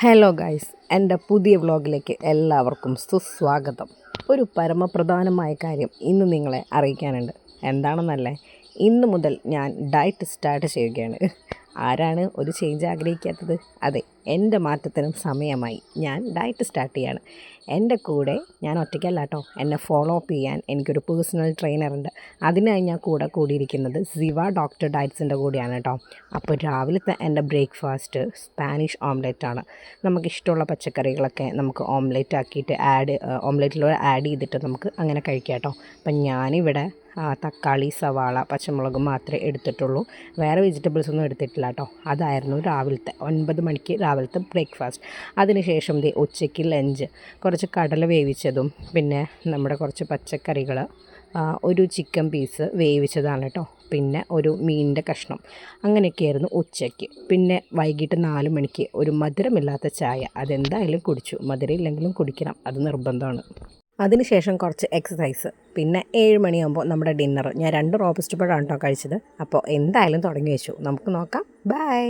Hello guys, എൻ്റെ പുതിയ വ്ളോഗിലേക്ക് എല്ലാവർക്കും സുസ്വാഗതം. ഒരു പരമപ്രധാനമായ കാര്യം ഇന്ന് നിങ്ങളെ അറിയിക്കാനുണ്ട്. എന്താണെന്നല്ലേ, ഇന്ന് മുതൽ ഞാൻ ഡയറ്റ് സ്റ്റാർട്ട് ചെയ്യുകയാണ്. ആരാണ് ഒരു ചേഞ്ച് ആഗ്രഹിക്കാത്തത്? അതെ, എൻ്റെ മാറ്റത്തിനും സമയമായി. ഞാൻ ഡയറ്റ് സ്റ്റാർട്ട് ചെയ്യാണ്. എൻ്റെ കൂടെ ഞാൻ ഒറ്റയ്ക്കല്ല കേട്ടോ, എന്നെ ഫോളോ അപ്പ് ചെയ്യാൻ എനിക്കൊരു പേഴ്സണൽ ട്രെയിനറുണ്ട്. അതിനായി ഞാൻ കൂടിയിരിക്കുന്നത് സിവ ഡോക്ടർ ഡയറ്റ്സിൻ്റെ കൂടെയാണ് കേട്ടോ. അപ്പോൾ രാവിലത്തെ എൻ്റെ ബ്രേക്ക്ഫാസ്റ്റ് സ്പാനിഷ് ഓംലെറ്റാണ്. നമുക്കിഷ്ടമുള്ള പച്ചക്കറികളൊക്കെ നമുക്ക് ഓംലെറ്റ് ആക്കിയിട്ട് ഓംലെറ്റിലൂടെ ആഡ് ചെയ്തിട്ട് നമുക്ക് അങ്ങനെ കഴിക്കാം കേട്ടോ. അപ്പം ഞാനിവിടെ തക്കാളി, സവാള, പച്ചമുളക് മാത്രമേ എടുത്തിട്ടുള്ളൂ. വേറെ വെജിറ്റബിൾസ് ഒന്നും എടുത്തിട്ടില്ല കേട്ടോ. അതായിരുന്നു രാവിലത്തെ 9 മണിക്ക് രാവിലത്തെ ബ്രേക്ക്ഫാസ്റ്റ്. അതിനുശേഷം ഉച്ചയ്ക്ക് ലഞ്ച് കുറച്ച് കടല വേവിച്ചതും പിന്നെ നമ്മുടെ കുറച്ച് പച്ചക്കറികൾ, ഒരു ചിക്കൻ പീസ് വേവിച്ചതാണ് കേട്ടോ, പിന്നെ ഒരു മീനിൻ്റെ കഷ്ണം, അങ്ങനെയൊക്കെയായിരുന്നു ഉച്ചയ്ക്ക്. പിന്നെ വൈകിട്ട് 4 മണിക്ക് ഒരു മധുരമില്ലാത്ത ചായ, അതെന്തായാലും കുടിച്ചു. മധുരം ഇല്ലെങ്കിലും കുടിക്കണം, അത് നിർബന്ധമാണ്. അതിനുശേഷം കുറച്ച് എക്സസൈസ്, പിന്നെ 7 മണിയാകുമ്പോൾ നമ്മുടെ ഡിന്നർ. ഞാൻ 2 റോബസ്റ്റ് പഴമാണ് കേട്ടോ കഴിച്ചത്. അപ്പോൾ എന്തായാലും തുടങ്ങി വെച്ചു. നമുക്ക് നോക്കാം. ബൈ.